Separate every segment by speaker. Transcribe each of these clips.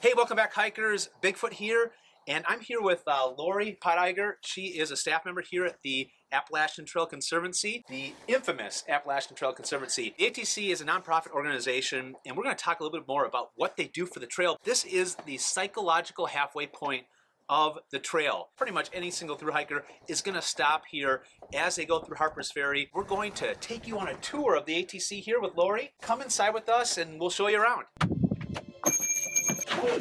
Speaker 1: Hey, welcome back, hikers. Bigfoot here, and I'm here with Laurie Potteiger. She is a staff member here at the Appalachian Trail Conservancy, the infamous Appalachian Trail Conservancy. The ATC is a nonprofit organization, and we're going to talk a little bit more about what they do for the trail. This is the psychological halfway point of the trail. Pretty much any single through hiker is going to stop here as they go through Harpers Ferry. We're going to take you on a tour of the ATC here with Laurie. Come inside with us, and we'll show you around.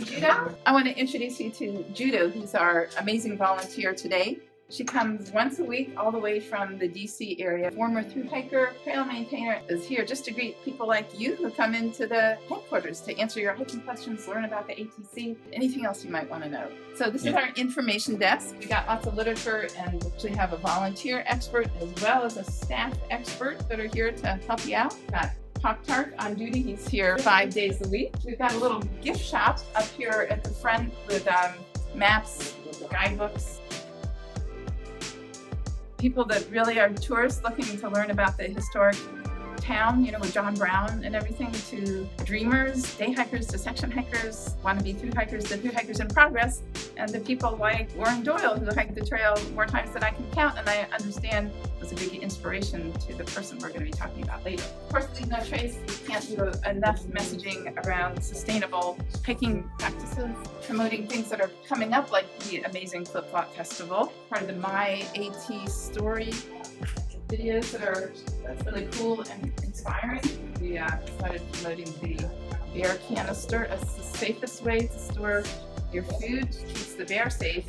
Speaker 2: Judo. I want to introduce you to Judo, who's our amazing volunteer today. She comes once a week all the way from the DC area. Former thru-hiker, trail maintainer, is here just to greet people like you who come into the headquarters to answer your hiking questions, learn about the ATC, anything else you might want to know. So this is our information desk. We got lots of literature, and we have a volunteer expert as well as a staff expert that are here to help you out. Got Pop-Tart on duty. He's here 5 days a week. We've got a little gift shop up here at the front with maps, guidebooks. People that really are tourists looking to learn about the historic town, with John Brown and everything, to dreamers, day hikers, to section hikers, wannabe through hikers, to through hikers in progress, and the people like Warren Doyle who hiked the trail more times than I can count, and I understand was a big inspiration to the person we're going to be talking about later. Of course, Leave No Trace, we can't do enough messaging around sustainable hiking practices, promoting things that are coming up like the amazing Flip Flop Festival, part of the My AT Story videos that are really cool and inspiring. We started promoting the bear canister as the safest way to store your food. Keeps the bear safe,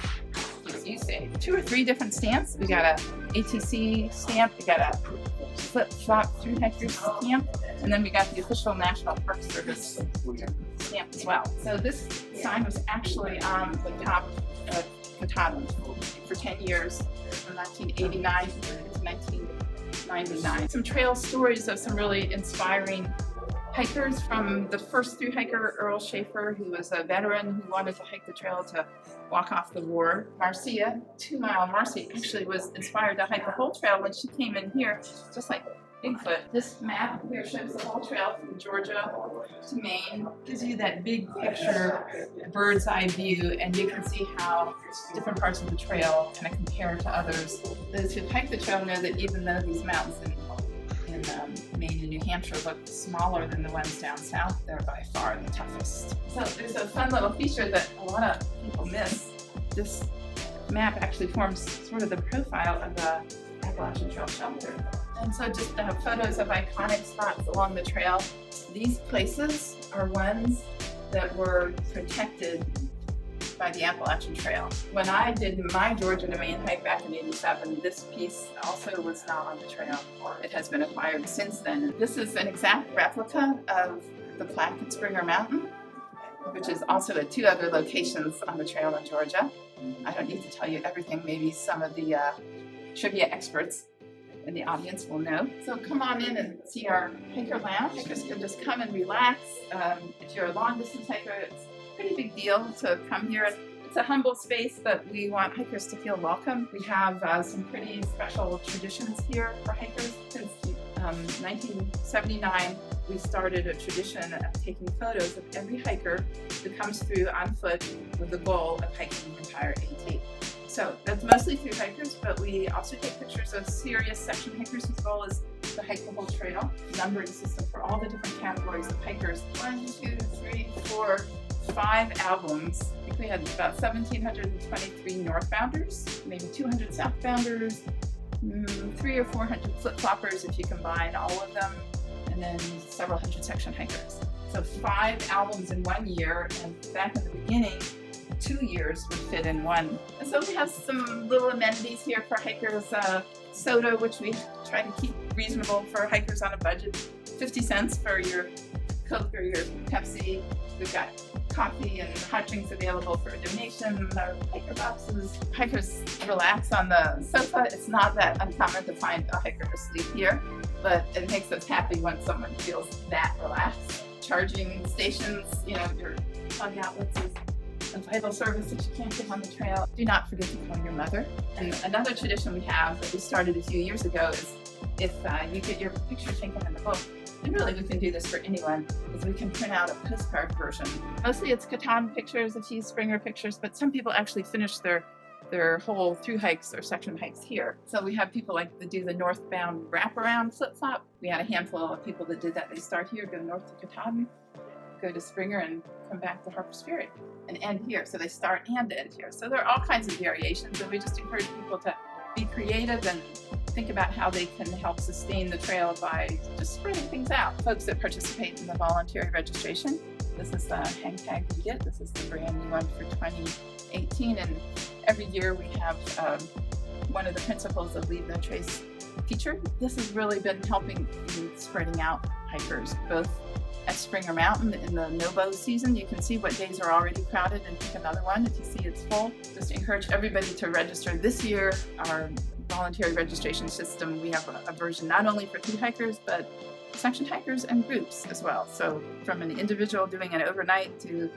Speaker 2: keeps you safe. 2 or 3 different stamps. We got a ATC stamp, we got a flip-flop thru-hiker stamp, and then we got the official National Park Service stamp as well. So this sign was actually on the top of Katahdin for 10 years, from 1989 to 1999. Some trail stories of some really inspiring hikers, from the first thru-hiker, Earl Schaefer, who was a veteran who wanted to hike the trail to walk off the war. Marcia, 2 Mile Marcy, actually was inspired to hike the whole trail when she came in here, just like Bigfoot. This map here shows the whole trail from Georgia to Maine. Gives you that big picture, bird's eye view, and you can see how different parts of the trail kind of compare to others. Those who hike the trail know that even though these mountains in Maine and New Hampshire look smaller than the ones down south, they're by far the toughest. So there's a fun little feature that a lot of people miss. This map actually forms sort of the profile of the Appalachian Trail Shelter. And so just to have photos of iconic spots along the trail. These places are ones that were protected by the Appalachian Trail. When I did my Georgia to Maine hike back in '87, this piece also was not on the trail. It has been acquired since then. This is an exact replica of the plaque at Springer Mountain, which is also at 2 other locations on the trail in Georgia. I don't need to tell you everything. Maybe some of the trivia experts in the audience will know. So come on in and see our hiker lounge. Hikers can just come and relax. If you're a long distance hiker, it's a pretty big deal to come here. It's a humble space, but we want hikers to feel welcome. We have some pretty special traditions here for hikers. Since 1979, we started a tradition of taking photos of every hiker who comes through on foot with the goal of hiking the entire AT. So that's mostly through hikers, but we also take pictures of serious section hikers whose goal is to hike the whole trail. Numbering system for all the different categories of hikers. 1, 2, 3, 4, 5 albums. I think we had about 1,723 northbounders, maybe 200 southbounders, 300 or 400 flip-floppers if you combine all of them, and then several hundred section hikers. So 5 albums in 1 year, and back in the beginning, 2 years would fit in 1. And so we have some little amenities here for hikers. Soda, which we try to keep reasonable for hikers on a budget. 50 cents for your Coke or your Pepsi. We've got coffee and hot drinks available for a donation. Our hiker boxes. Hikers relax on the sofa. It's not that uncommon to find a hiker asleep here, but it makes us happy when someone feels that relaxed. Charging stations, your plug outlets is a vital service that you can't get on the trail. Do not forget to call your mother. And another tradition we have that we started a few years ago is if you get your picture taken in the book, And really, we can do this for anyone, because we can print out a postcard version. Mostly it's Catan pictures, a few Springer pictures, but some people actually finish their whole through hikes or section hikes here. So we have people like that do the northbound wraparound flip-flop. We had a handful of people that did that. They start here, go north to Catan, go to Springer, and come back to Harpers Ferry and end here. So they start and end here. So there are all kinds of variations, and we just encourage people to be creative and think about how they can help sustain the trail by just spreading things out. Folks that participate in the voluntary registration, this is the hang tag we get. This is the brand new one for 2018, and every year we have one of the principles of Leave No Trace featured. This has really been helping in spreading out hikers, both at Springer Mountain in the no-bow season. You can see what days are already crowded and pick another one if you see it's full. Just encourage everybody to register. This year, our voluntary registration system, we have a version not only for through hikers, but section hikers and groups as well. So from an individual doing an overnight to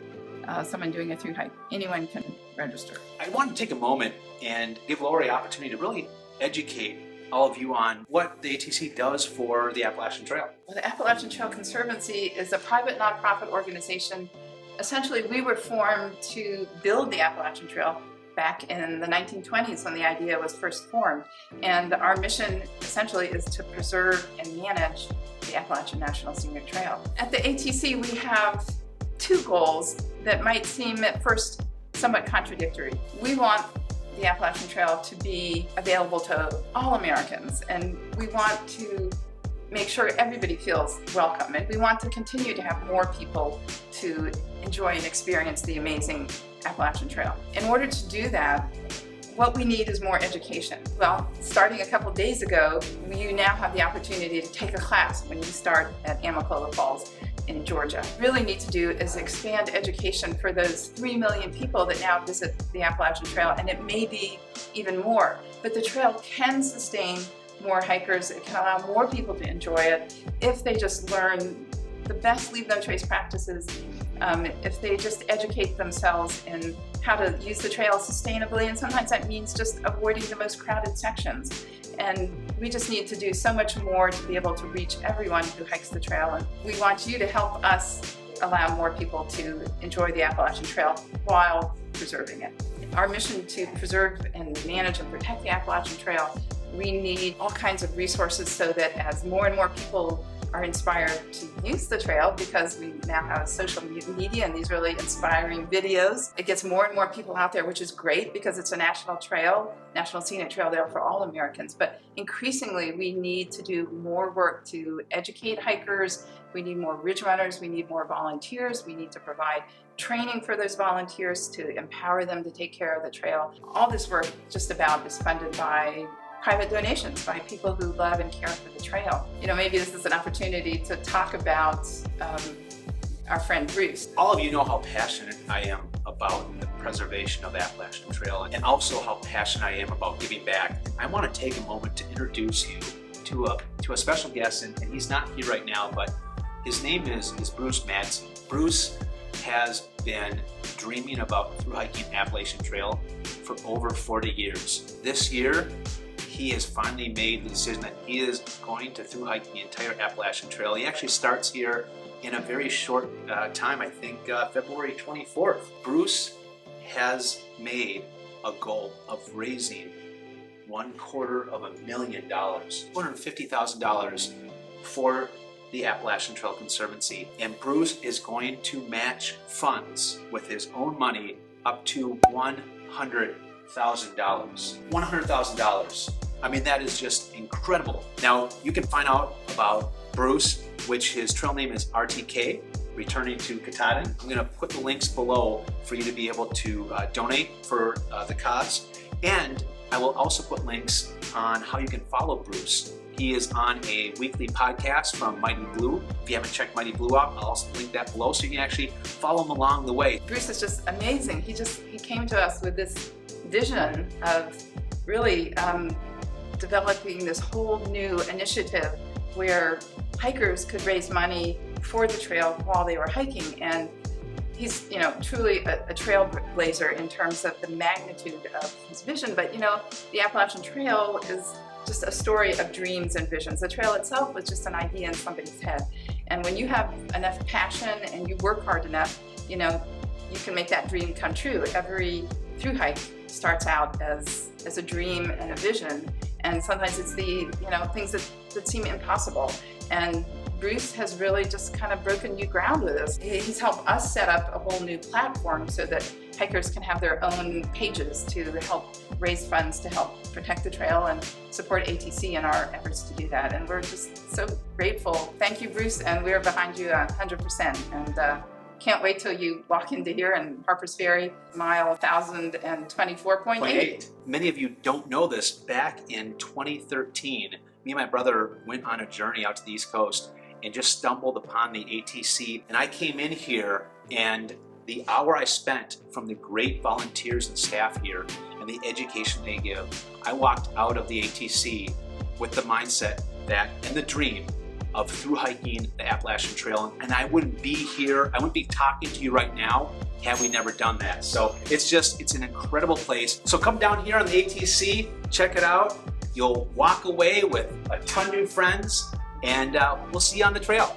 Speaker 2: someone doing a through hike, anyone can register.
Speaker 1: I want to take a moment and give Laurie an opportunity to really educate all of you on what the ATC does for the Appalachian Trail.
Speaker 2: Well, the Appalachian Trail Conservancy is a private nonprofit organization. Essentially, we were formed to build the Appalachian Trail back in the 1920s when the idea was first formed. And our mission essentially is to preserve and manage the Appalachian National Scenic Trail. At the ATC, we have two goals that might seem at first somewhat contradictory. We want the Appalachian Trail to be available to all Americans, and we want to make sure everybody feels welcome, and we want to continue to have more people to enjoy and experience the amazing Appalachian Trail. In order to do that, what we need is more education. Well, starting a couple days ago, you now have the opportunity to take a class when you start at Amicalola Falls in Georgia. What we really need to do is expand education for those 3 million people that now visit the Appalachian Trail, and it may be even more. But the trail can sustain more hikers, it can allow more people to enjoy it if they just learn the best Leave No Trace practices, if they just educate themselves in how to use the trail sustainably, and sometimes that means just avoiding the most crowded sections. And we just need to do so much more to be able to reach everyone who hikes the trail. And we want you to help us allow more people to enjoy the Appalachian Trail while preserving it. Our mission to preserve and manage and protect the Appalachian Trail, we need all kinds of resources so that as more and more people are inspired to use the trail, because we now have social media and these really inspiring videos, it gets more and more people out there, which is great because it's a national trail, national scenic trail there for all Americans. But increasingly, we need to do more work to educate hikers. We need more ridge runners. We need more volunteers. We need to provide training for those volunteers to empower them to take care of the trail. All this work just about is funded by private donations by people who love and care for the trail. You know, maybe this is an opportunity to talk about our friend Bruce.
Speaker 1: All of you know how passionate I am about the preservation of the Appalachian Trail, and also how passionate I am about giving back. I want to take a moment to introduce you to a special guest, and he's not here right now, but his name is Bruce Madsen. Bruce has been dreaming about thru-hiking Appalachian Trail for over 40 years. This year, he has finally made the decision that he is going to thru-hike the entire Appalachian Trail. He actually starts here in a very short time, I think February 24th. Bruce has made a goal of raising $250,000, $250,000 for the Appalachian Trail Conservancy. And Bruce is going to match funds with his own money up to $100,000. $100,000. I mean, that is just incredible. Now, you can find out about Bruce, which his trail name is RTK, Returning to Katahdin. I'm going to put the links below for you to be able to donate for the cause. And I will also put links on how you can follow Bruce. He is on a weekly podcast from Mighty Blue. If you haven't checked Mighty Blue out, I'll also link that below so you can actually follow him along the way.
Speaker 2: Bruce is just amazing. He came to us with this vision of really developing this whole new initiative where hikers could raise money for the trail while they were hiking. And he's, you know, truly a trailblazer in terms of the magnitude of his vision. But, you know, the Appalachian Trail is just a story of dreams and visions. The trail itself was just an idea in somebody's head. And when you have enough passion and you work hard enough, you know, you can make that dream come true. Every through hike starts out as a dream and a vision, and sometimes it's the things that seem impossible. And Bruce has really just kind of broken new ground with us. He's helped us set up a whole new platform so that hikers can have their own pages to help raise funds to help protect the trail and support ATC in our efforts to do that. And we're just so grateful. Thank you, Bruce, and we're behind you 100%. And can't wait till you walk into here in Harpers Ferry, mile 1024.8.
Speaker 1: Many of you don't know this. Back in 2013, me and my brother went on a journey out to the East Coast and just stumbled upon the ATC. And I came in here, and the hour I spent from the great volunteers and staff here and the education they give, I walked out of the ATC with the mindset that, and the dream of through hiking the Appalachian Trail, and I wouldn't be here, I wouldn't be talking to you right now had we never done that. So it's an incredible place. So come down here on the ATC, check it out. You'll walk away with a ton of new friends, and we'll see you on the trail.